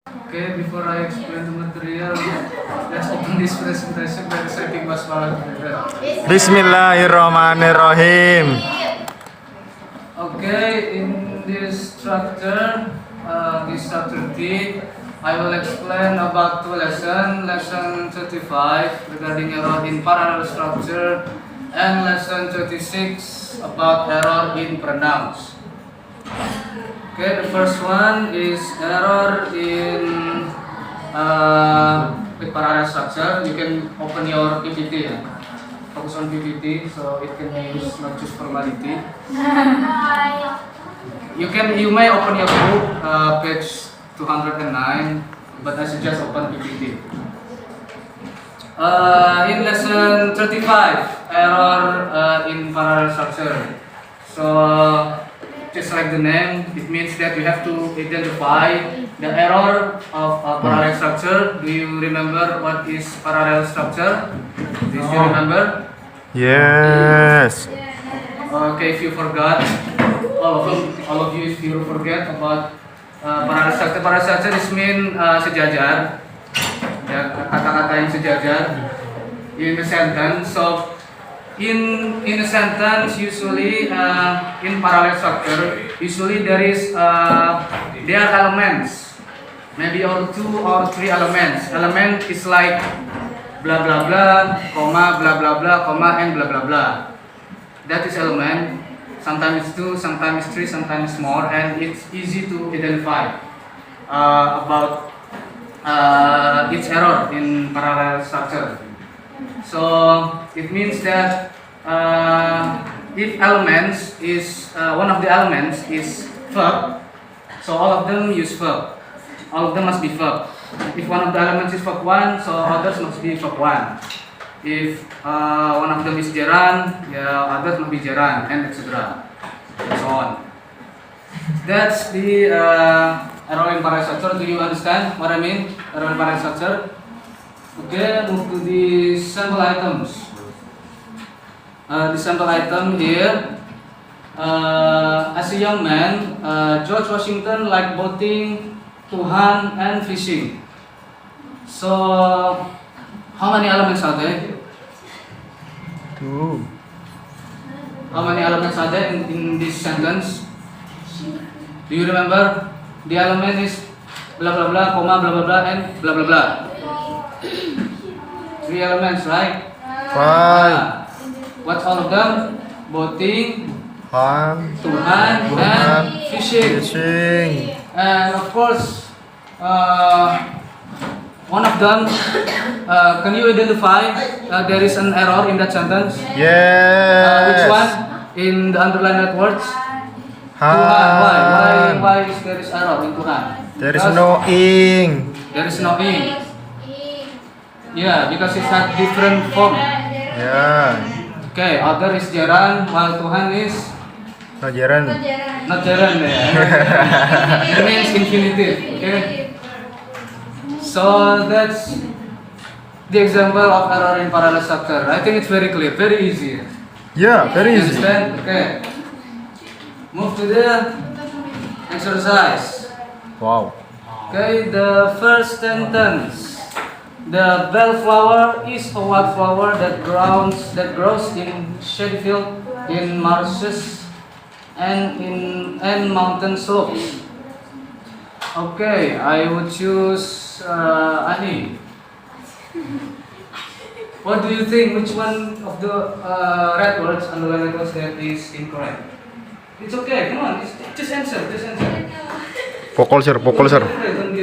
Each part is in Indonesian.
Okay, before I explain the material, let's open this presentation by reciting basmalah together. Bismillahirrahmanirrahim. Okay, in this structure D, I will explain about two lessons. Lesson 35 regarding error in parallel structure, and lesson 36 about error in pronouns. Okay, the first one is error in with parallel structure. You can open your PPT. Focus on PPT so it can be used not just formality. You may open your book, page 209, but I suggest open PPT. In lesson 35, error in parallel structure. So just like the name, it means that you have to identify the error of a parallel structure. Do you remember what is parallel structure? Do you remember? Yes. Okay, if you forgot, all of you, if you forget about parallel structure is mean sejajar, ya, kata-kata yang sejajar in a sentence. So in a sentence, usually in parallel structure, usually there are elements, maybe or two or three elements. Element is like blah blah blah, comma blah blah blah, comma and blah blah blah. That is element. Sometimes two, sometimes three, sometimes more, and it's easy to identify about its error in parallel structure. So it means that if elements is one of the elements is verb, so all of them use verb. All of them must be verb. If one of the elements is verb 1, so others must be verb 1. If one of them is gerund, yeah, others must be gerund, and etc. And so on. That's the error in parallel structure. Do you understand what I mean? Error in parallel structure. Okay, move to the sample items. The sample item here. As a young man, George Washington liked boating, to hunt, and fishing. So, how many elements are there? Two. How many elements are there in this sentence? Do you remember? The element is blah blah blah, comma blah blah blah, and blah blah blah. 3 elements, right? 5. What's all of them? Boating, Hunt. to hunt, and fishing. Fishing. And of course, one of them, can you identify there is an error in that sentence? Yes. Which one? In the underlined words? Hunt. Why is there is error in Tuhan? There is no ing. There is no ing. Yeah, because it's had different form. Yeah. Okay, other is jaran, while Tuhan is No jaran. not jaran. It means infinitive. Okay. So that's the example of error in parallel structure. I think it's very clear, very easy. Yeah, very You easy. understand? Okay. Move to the exercise. Wow. Okay, the first sentence. The bellflower is a wildflower that grows in shady field, in marshes, and mountain slopes. Okay, I would choose Ani. What do you think? Which one of the red words, underlined words, that is incorrect? It's okay. Come on, just answer. Just answer. Pokol sir, pokol sir. Read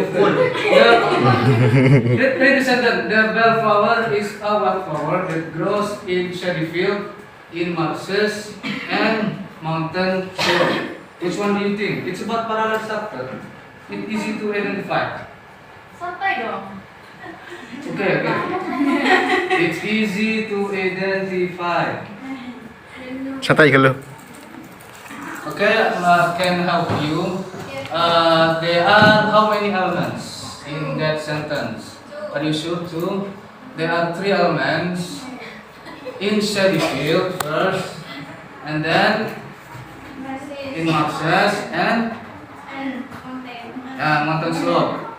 the sentence. The bellflower is a wildflower that grows in shady field, in marshes, and mountain slope. Which one do you think? It's about parallel structure. It's easy to identify. Santai dong. Okay. It's easy to identify. Santai kalau. Okay, can help you. There are how many elements in that sentence? Are you sure? 2. There are 3 elements in shady field first, and then in marshes and mountain slope.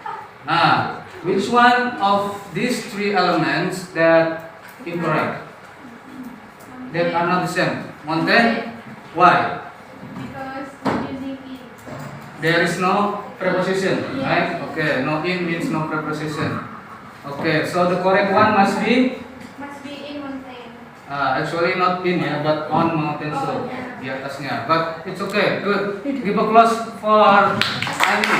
Which one of these three elements that incorrect? That are not the same. Mountain. Why? Because using it. There is no preposition, right? Okay, no in means no preposition. Okay, so the correct one must be Must be in mountain. actually not in ya, but on mountain slope, di atasnya. But it's okay, good. Give applause for Amy.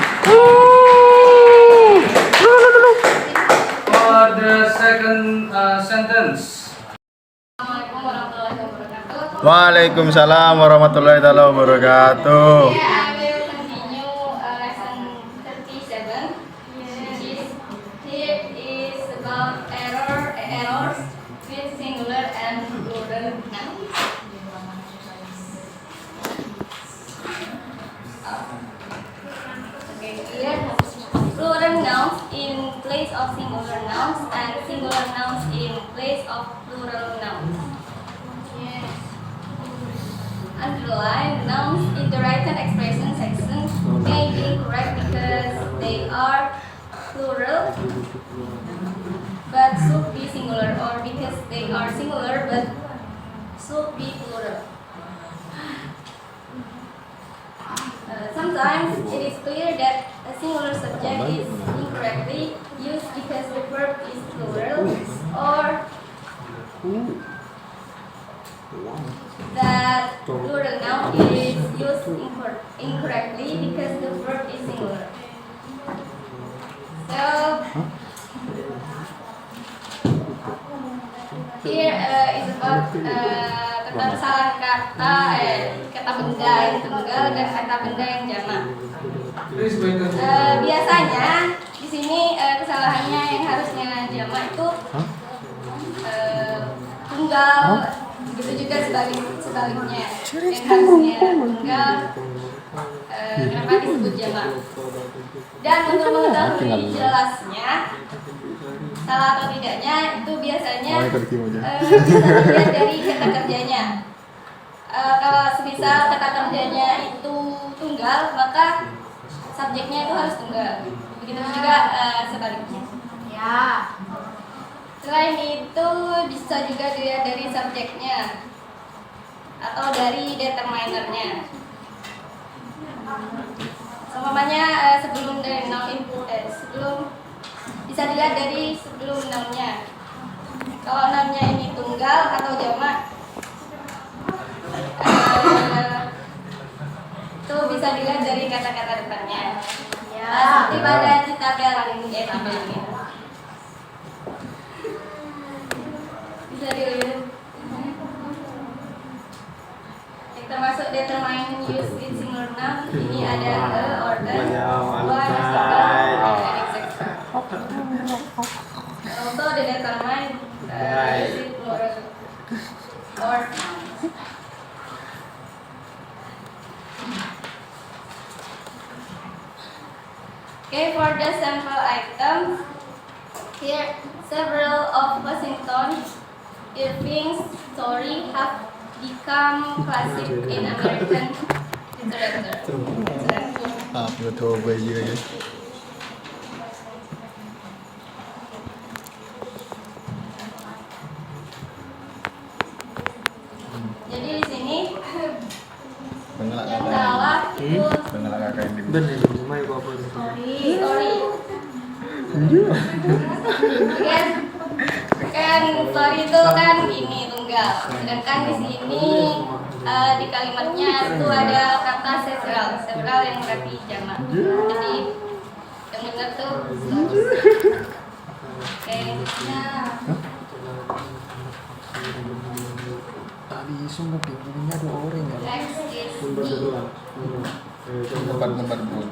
For the second sentence. Assalamualaikum warahmatullahi wabarakatuh. Waalaikumsalam warahmatullahi taala wabarakatuh. Yeah, I will continue lesson 37. Which is here is about errors with singular and plural nouns. Okay, here plural nouns in place of singular nouns and singular nouns in place of plural nouns. Yes. Underline nouns in the written expression section may be incorrect because they are plural but should be singular, or because they are singular but should be plural. Sometimes it is clear that a singular subject is incorrectly used because the verb is plural, or that plural noun is used incorrectly because the verb is singular. So here is about tentang salah kata kata benda yang tunggal dan kata benda yang jamak. Please wait a minute. Biasanya di sini kesalahannya yang harusnya jamak itu tunggal, begitu juga sebaliknya yang harusnya tunggal kenapa disebut jamak. Dan untuk mengetahui jelasnya salah atau tidaknya itu biasanya bisa dilihat dari kata kerjanya. Kalau semisal kata kerjanya itu tunggal, maka subjeknya itu harus tunggal. Begitu juga sebaliknya. Ya. Selain itu bisa juga dilihat dari subjeknya atau dari determinernya. Seumpamanya sebelum dari noun sebelum bisa dilihat dari sebelum nounnya. Kalau nounnya ini tunggal atau jamak, itu bisa dilihat dari kata-kata depannya. Ya. Seperti pada di tabel ini. Bisa dilihat. Yang termasuk determine use with singular noun ini ada or than, one, and etc. Also the determine use with plural or nouns. Okay, for the sample items, here several of Washington Irving's story have become classic in American literature. Betul bayi lagi. Jadi di sini Bengelak yang kakak. salah itu Bengelak kakak yang di. Bener, cuma ibu apa itu? story. Kan story itu kan ini tunggal. Sedangkan di sini di kalimatnya itu ada kata several yang berarti jamak. Jadi yang benar tuh story. Oke, nah. Tadi semua pinggirnya ada orang ya. Next is Tempat-tempat bro.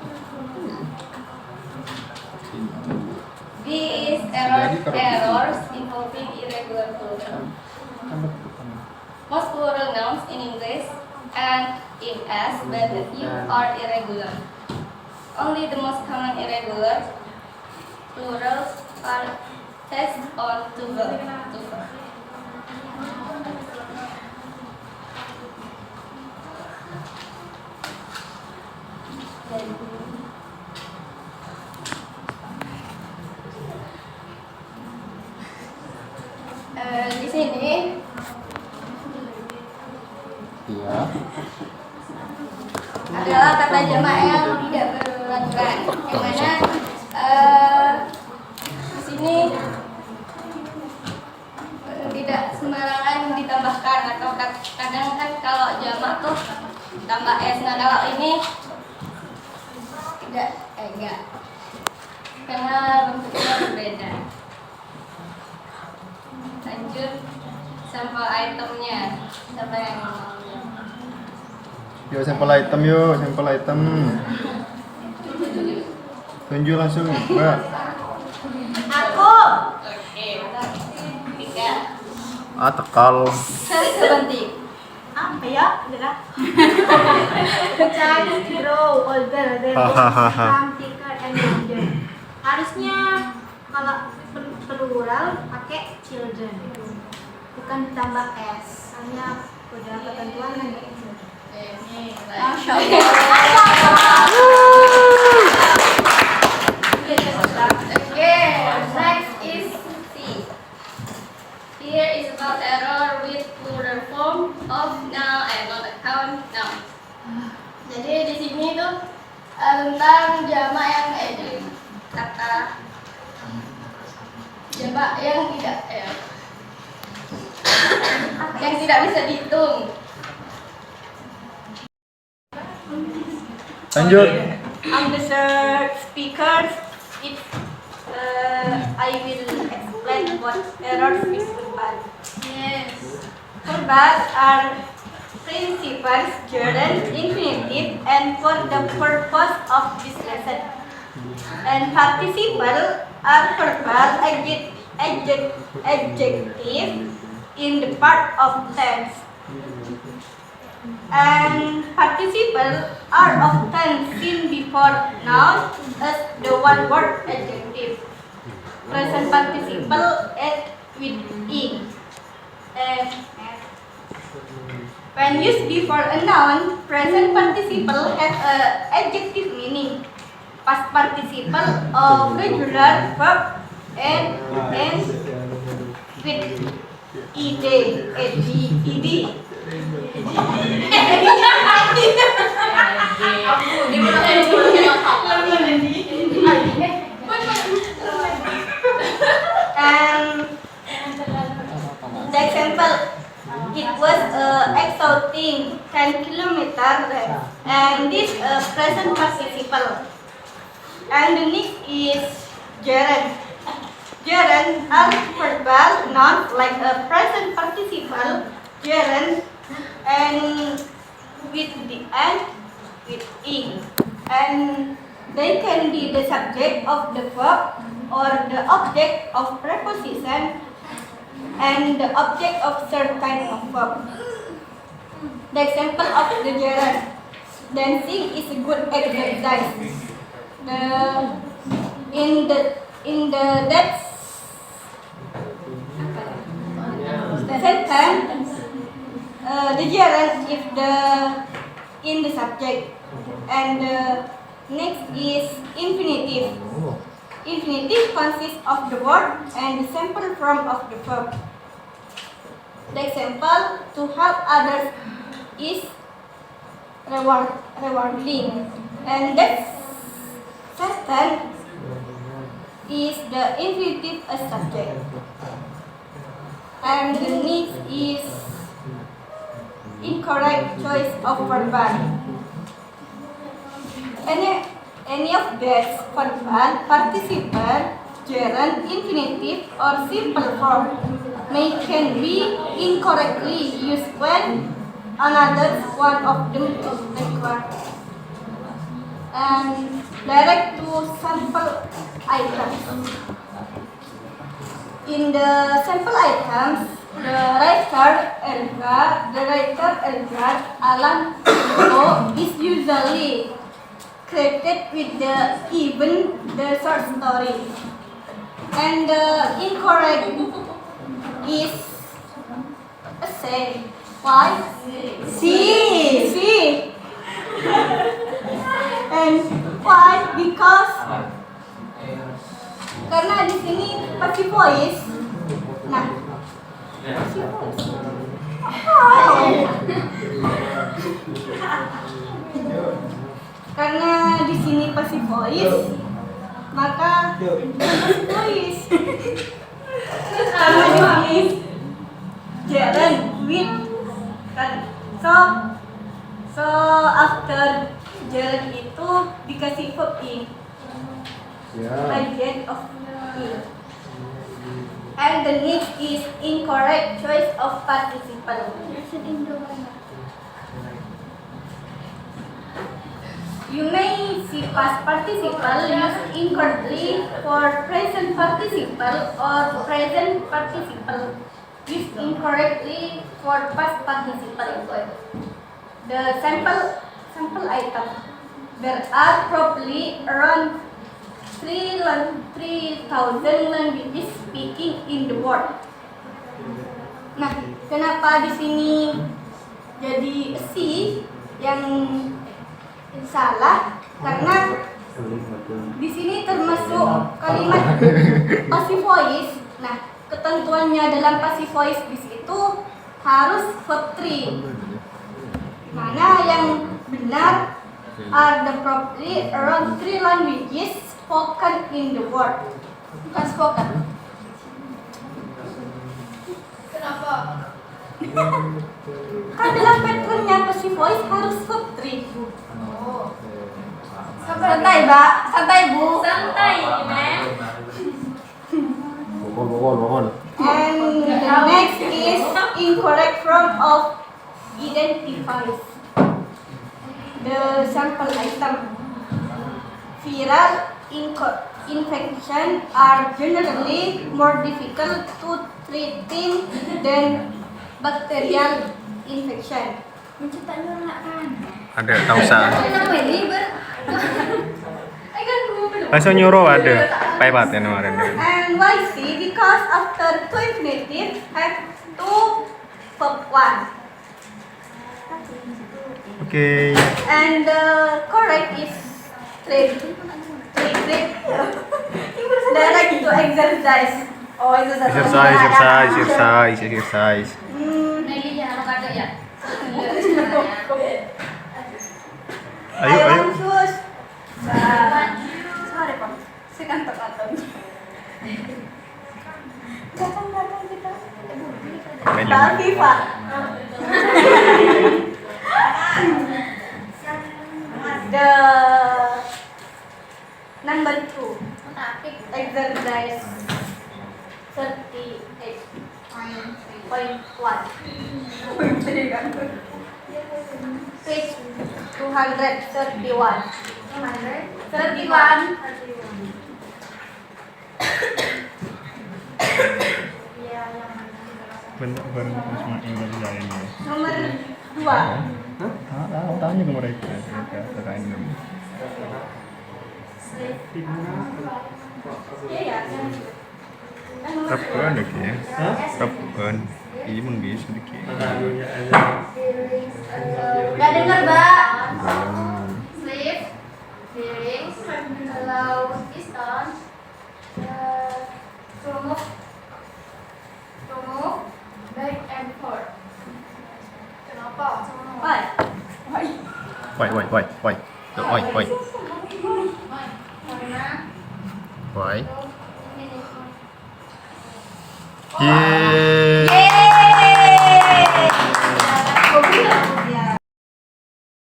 B is errors involving irregular plural. Most plural nouns in English end in s, but a few are irregular. Only the most common irregular plurals are text on to verb. ini Iya. adalah kata jamak yang tidak berulang-ulang, yang mana di sini tidak sembarangan ditambahkan, atau kadang kan kalau jamak tuh tambah s. Nah kalau ini tidak, enggak, karena bentuknya berbeda. Lanjut sampel itemnya, siapa yang mau? Yuk sampel item yuk, sampel item. Tunjuk langsung, Mbak. Aku. Oke. Tiga. Tekal. Sebentar. Apa ya? Udah. Child, grow older, then become thicker and younger. Harusnya kalau plural pakai children, bukan ditambah s. Hanya udah ketentuan kan kayak gitu. Masya Allah. Okay, next is C. Here is about error with plural form of noun and not account noun. Jadi di sini tuh tentang jamak yang kata jamak yang tidak yang tidak bisa dihitung. Lanjut. Mr. Speakers, I will explain what errors with verbal. Yes. Verbals are principles, gerund, infinitive, and for the purpose of this lesson. And participle are verbal adjective in the part of tense. And participle are often seen before noun as the one word adjective. Present participle add with e. When used before a noun, present participle has a adjective meaning. Past participle of regular verb and ends with ed, ed. And the example, it was exhausting 10 kilometers, and this present participle. And the next is gerund. Gerund are verbal nouns like a present participle, gerund, and with the end with e, and they can be the subject of the verb or the object of preposition and the object of certain of verb. The example of the gerund: dancing is a good exercise. In the that sentence, the gerund is in the subject, and next is infinitive. Infinitive consists of the word and the simple form of the verb. The example, to help others is rewarding, and that sentence is the infinitive as subject. And the next is incorrect choice of verbal. Any of these verbal, participle, gerund, infinitive, or simple form can be incorrectly used when another one of them is required. And direct to sample items. In the sample items, the writer Edgar Allan Poe is usually credited with even the short story, and the incorrect is say why C. And why? Because karena di sini passive voice. Nah, Karena di sini passive voice, maka passive voice. Karena di sini Jaren with kan. So after Jaren itu dikasih verb in by the end of it. And the next is incorrect choice of participle. You may see past participle used incorrectly for present participle or present participle used incorrectly for past participle. The sample item. There are probably around 3,000 languages speaking in the world. Nah, kenapa di sini jadi C yang salah? Karena di sini termasuk kalimat passive voice. Nah, ketentuannya dalam passive voice di situ harus verb 3. Mana yang benar? Are the probably around 3 languages spoken in the world. Bukan spoken. Kenapa? Kan dalam patternnya passive voice harus verb 3. Oh. Santai, Mbak. Santai, Bu. Santai, Mem. Bokol. And the next is incorrect form of identifies. The sample item. Viral infection are generally more difficult to treating than bacterial infection. Mencintai orang kan? Ada, tak usah. Kenapa ini Langsung nyuruh ada. Paypat ya kemarin. And why C? Because after two infinitive have two verb 1. Oke. And the correct is trade. Direct to exercise. Oh, itu satu. Exercise. Nelly ya, ada ya. Ayo. Choose. Sorry, Pak. Si kantong-kantong. Datang kita. Mbak Viva. The number 2 exercise 38.1 page 231 Bentuk bareng Ismail dari lain ya. nomor 2. Tanya ke mereka terkait ini. Rapuan lagi ya. Rapuan. Ini menggi sedikit. Gak dengar, Mbak. Sleep, hearing, allow distance, to move, back and forth. Kenapa? Why? Why. Tuh, why. Karena Why? ini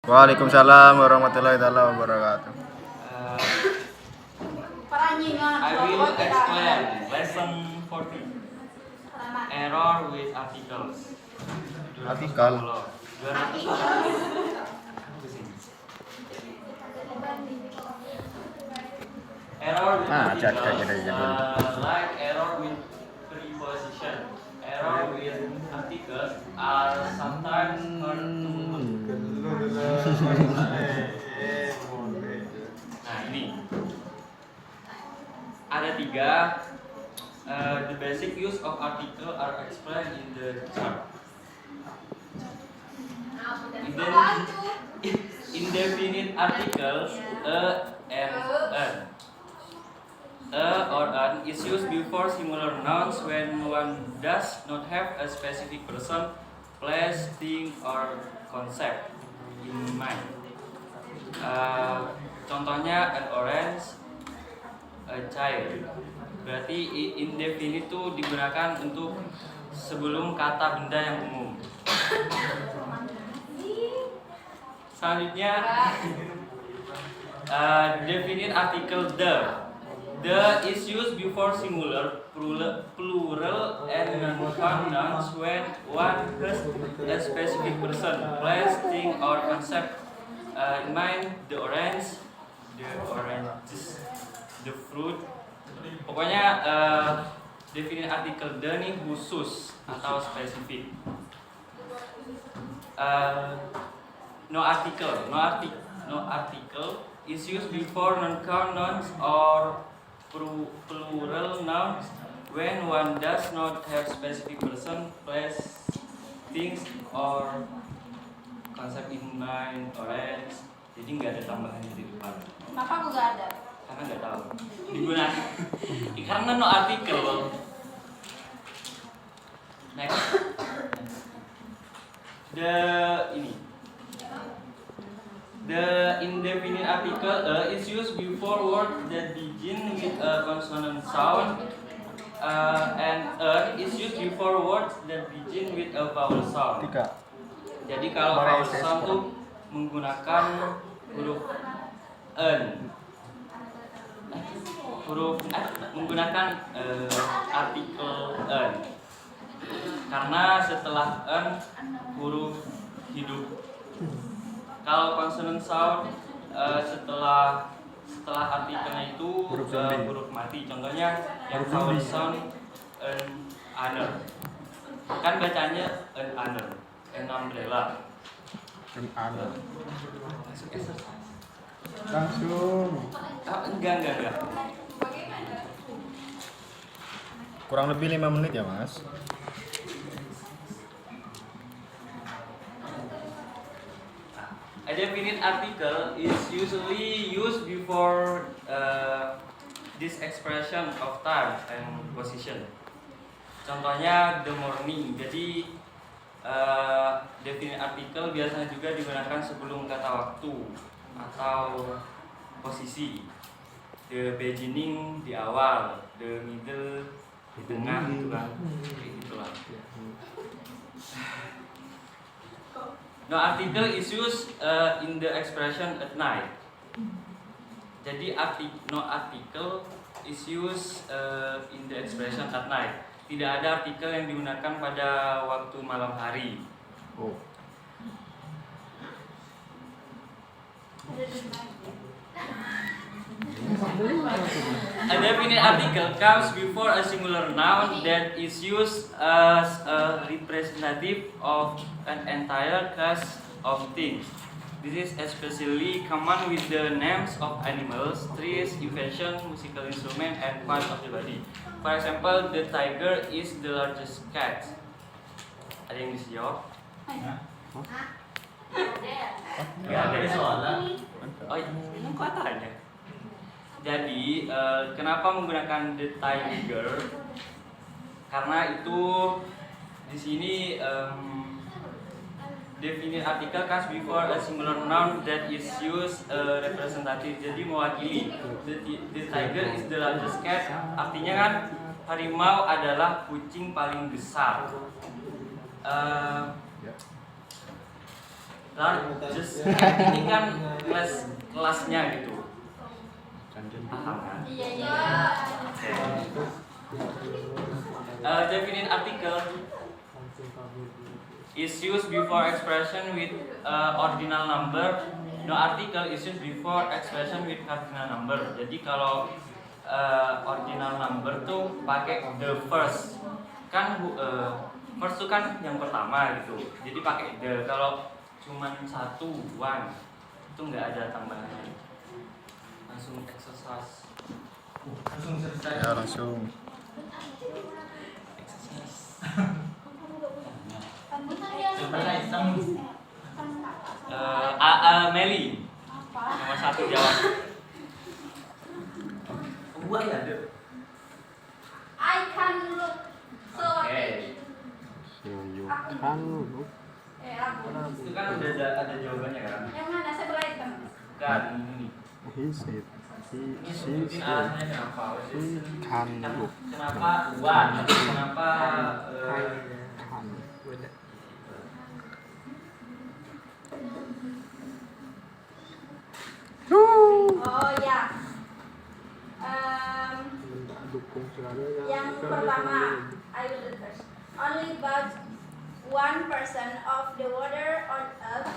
Waalaikumsalam warahmatullahi wabarakatuh. I will explain lesson 14. Error with articles. Artikel. Error with Cak articles, kayak gini. like error with preposition. Error with articles are sometimes heard to. Nah ini ada 3. The basic use of article are explained in the chart. Indefinite articles a and an. A or an is used before similar nouns when one does not have a specific person, place, thing, or concept in mind. Contohnya an orange, a child. Berarti indefinite itu digunakan untuk sebelum kata benda yang umum. Selanjutnya definite article the. The is used before singular, plural, and non-count nouns when one has a specific person, place, thing, or concept in mind. The oranges, the fruit. Pokoknya definite article the nih khusus atau spesifik. No article is used before non-count nouns or plural nouns when one does not have specific person, place, things, or concept in mind. Orange, jadi nggak ada tambahannya di depan. Kenapa aku gak ada? Karena nggak tahu digunakan karena no artikel. Next, the indefinite article is used before words that begin with a consonant sound, and is used before words that begin with a vowel sound. Jadi kalau vowel sound tuh menggunakan huruf menggunakan artikel n, karena setelah n huruf hidup. Kalau consonant sound setelah artikelnya itu huruf mati. Contohnya yang vowel sound an, kan bacanya an umbrella. Langsung. Enggak. Kurang lebih 5 menit ya, Mas. A definite article is usually used before this expression of time and position. Contohnya the morning. Jadi definite article biasanya juga digunakan sebelum kata waktu atau posisi. The beginning di awal, the middle di tengah, gitu kan. Kayak gitulah. No article is used in the expression at night. Jadi no article is used in the expression at night. Tidak ada artikel yang digunakan pada waktu malam hari. Oh. A definite article comes before a singular noun that is used as a representative of an entire class of things. This is especially common with the names of animals, trees, inventions, musical instruments, and parts of the body. For example, the tiger is the largest cat. Ada yang bisa jawab? Nggak ada soalnya. Oh, ini kok tanya? Jadi, kenapa menggunakan the tiger? Karena itu di sini definite article comes before a singular noun that is used representative. Jadi mewakili. The tiger is the largest cat. Artinya kan harimau adalah kucing paling besar. Largest cat ini kan kelasnya gitu. Paham kan? Iya. Definite article is used before expression with ordinal number. No article is used before expression with cardinal number. Jadi kalau ordinal number tuh pakai the first. Kan first tuh kan yang pertama gitu. Jadi pakai the. Kalau cuman one itu nggak ada tambahannya. Langsung exercise. Langsung selesai. Ya, langsung. Meli. Nomor 1 jawab. Gua ya, Dek. I can look. So Oke. Kan lu. aku. Itu kan udah ada jawabannya kan? Yang mana sebelah item? Bukan ini. He said. Ini She sebutin said. alasannya kenapa? He can look. Kenapa one? Kenapa Kan. Oh ya. Dukung selalu Yang pertama, I will do first. Only about 1% of the water on Earth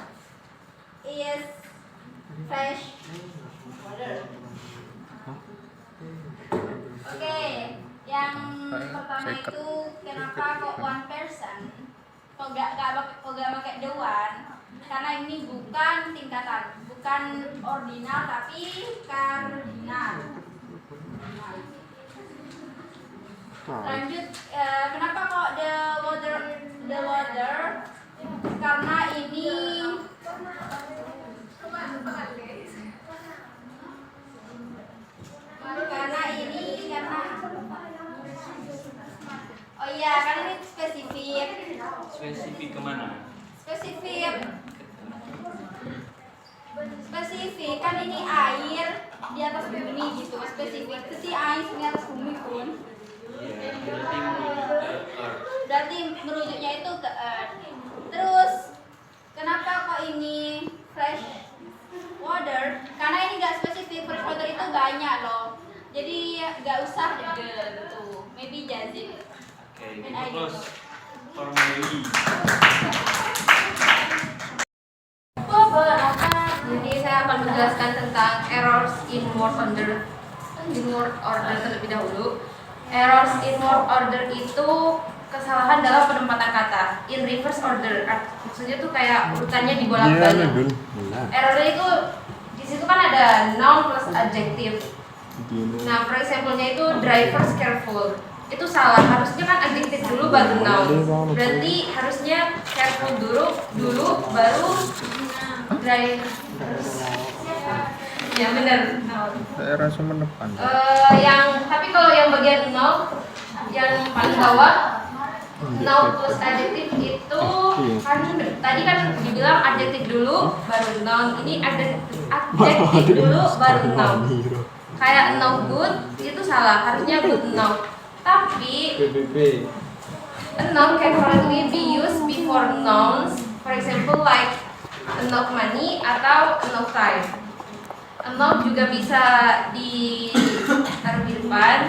is fresh water. Oke, yang pertama itu kenapa kok 1%? Kok gak pakai the one? Karena ini bukan tingkatan, bukan ordinal tapi kardinal. Lanjut, kenapa kok the water? Karena ini oh iya, kan ini spesifik kemana? Spesifik kan ini air di atas bumi gitu, spesifik itu sih air di atas bumi pun. Iya, Berarti merujuknya itu ke Earth. Terus kenapa kok ini fresh water? Karena ini nggak spesifik, fresh water itu banyak loh. Jadi nggak usah gitu. Maybe jazzy. Oke, kita close formally. Jadi saya akan menjelaskan tentang errors in word order terlebih dahulu. Errors in word order itu kesalahan dalam penempatan kata in reverse order. Maksudnya tuh kayak urutannya dibolak-balik. Errornya itu di situ kan ada noun plus adjective. Nah, for example-nya itu driver's careful. Itu salah. Harusnya kan adjective dulu baru noun. Berarti harusnya careful dulu baru driver. Ya benar. Saya rasa menepan. Tapi kalau yang bagian noun yang paling bawah noun plus adjective itu kan tadi kan dibilang adjective dulu baru noun. Ini adjective dulu baru noun. Kayak no good itu salah, harusnya good noun. Tapi noun can correctly be used before nouns. For example like enough money atau enough time. Enough juga bisa ditaruh di depan.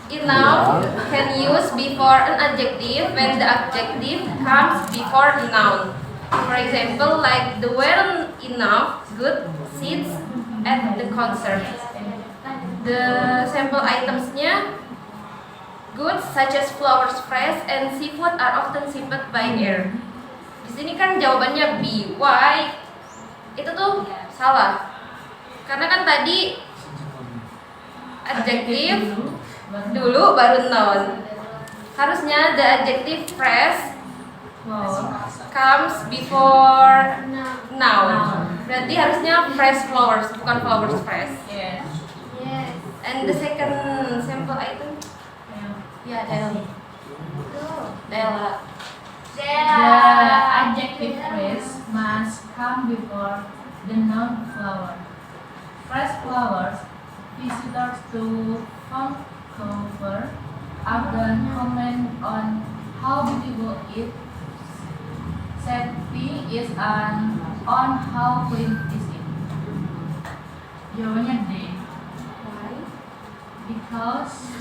Enough can use before an adjective when the adjective comes before a noun. For example, like there weren't enough good seats at the concert. The sample itemsnya goods such as flowers, fresh, and seafood are often shipped by air. Di sini kan jawabannya B. Why? Itu tuh salah. Karena kan tadi adjective dulu baru noun. Harusnya the adjective fresh comes before noun. Berarti harusnya fresh flowers, bukan flowers fresh. Yes. And the second sample item, ya Dela. The adjective phrase must come before the noun flower. Fresh flowers, visitors to Vancouver often comment on how beautiful it safety is and on how clean is it. Jawabannya D. Because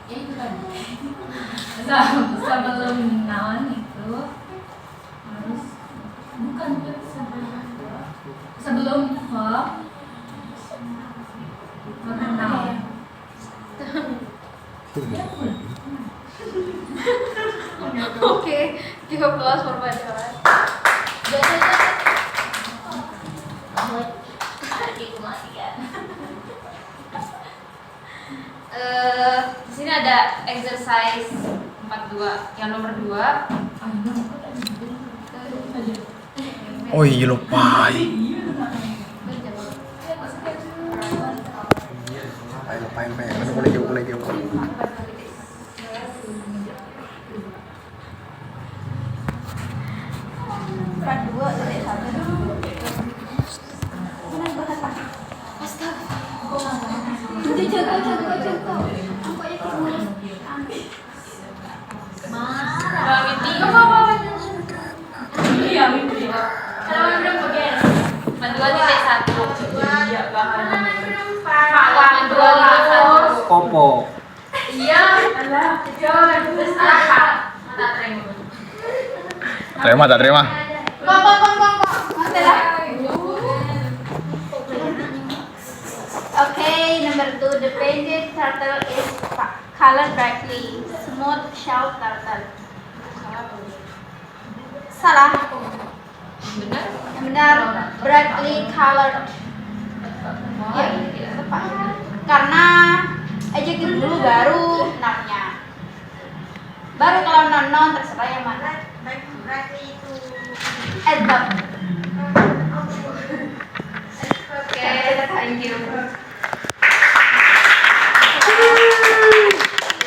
ya itu tadi sebelum noun itu harus bukan sebelum verb baru noun. Oke, give applause for Badara. Adik kematian. exercise 42 yang nomor 2. Oh iya lupa. Lupain Pak. Boleh jauh. Opo. Tak terima. Okay, number 2, the painted turtle is colored brightly. Smooth shell turtle. Salah. Benar? Yang benar, brightly colored. Ya, tepat. Karena adjektif dulu baru noun-nya. Baru kalau non terserah yang mana. Brightly itu adverb. Okay, thank you.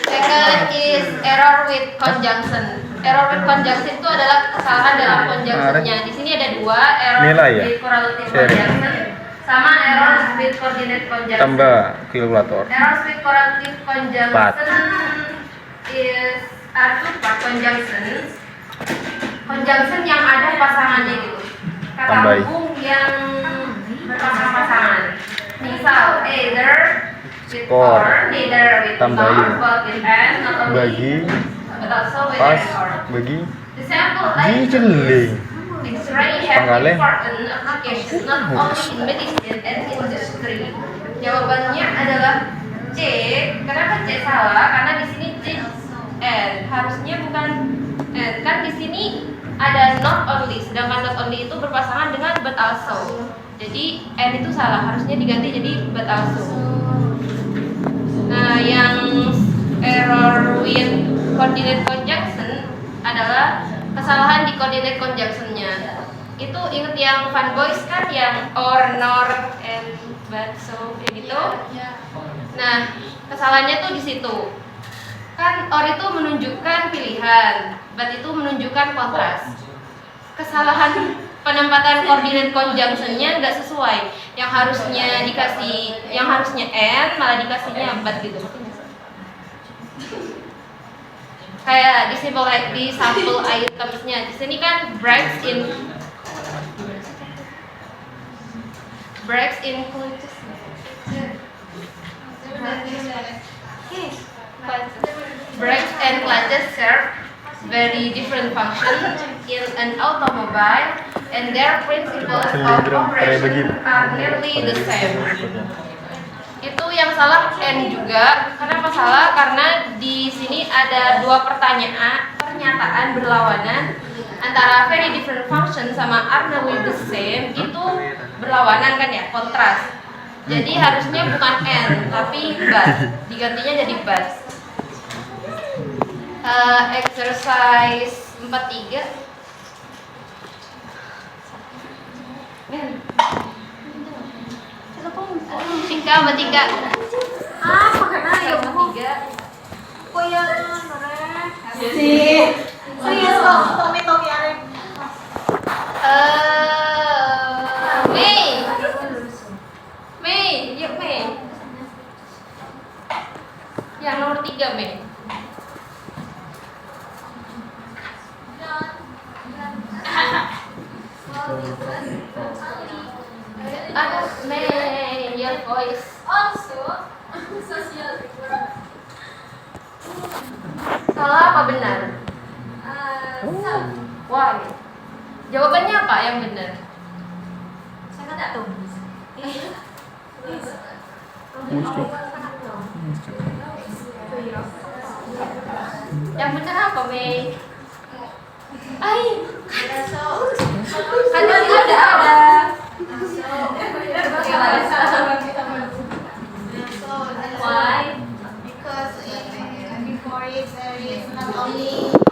Second is error with conjunction. Error with conjunction itu adalah kesalahan dalam conjunctionnya. Di sini ada 2, error Nilai ya? with correlative conjunction sama error with coordinate conjunction. Tambah kalkulator. Error with correlative conjunction is two part conjunctions. Conjunction yang ada pasangannya gitu. Kata Tambahi. hubung yang berpasang-pasangan. Misal either with Or. or, neither with Tambahi. not, but with and, not only, Bagi, but also with pas, and or. bagi, The sample diceling. it's really have Panggale. important application not only in medicine and industry. Jawabannya adalah C. Kenapa C salah? Karena di sini C and harusnya bukan and. Kan di sini ada not only, sedangkan not only itu berpasangan dengan but also. Jadi and itu salah, harusnya diganti jadi but also. Nah, yang error with coordinate conjunction adalah kesalahan di coordinate conjunctionnya. Itu inget yang Van Boys kan, yang or, nor, and but, so kayak gitu. Nah, kesalahannya tuh di situ. Kan or itu menunjukkan pilihan, but itu menunjukkan kontras. Kesalahan penempatan coordinate conjunctionnya nggak sesuai. Yang harusnya dikasih, yang harusnya and malah dikasihnya but gitu. Kayak di sampel itemsnya. Di sini kan breaks in clutches. Brakes and clutches serve very different functions in an automobile, and their principles of operation are nearly the same. Itu yang salah N juga. Kenapa salah? Karena di sini ada 2 pernyataan berlawanan antara very different function sama are nearly the same. Itu berlawanan kan ya, kontras. Jadi harusnya bukan N tapi but, digantinya jadi but. Exercise 43. Tika sama Tika. Sama Tika. Mei, yuk Mei. Yang nomor 3 Mei. Mei, your voice. Also, social work. Salah apa benar? Why? Jawabannya apa yang benar? Saya nggak tahu. Yang benar apa, Mei? Ay, kan ada. Why? Because it there is not only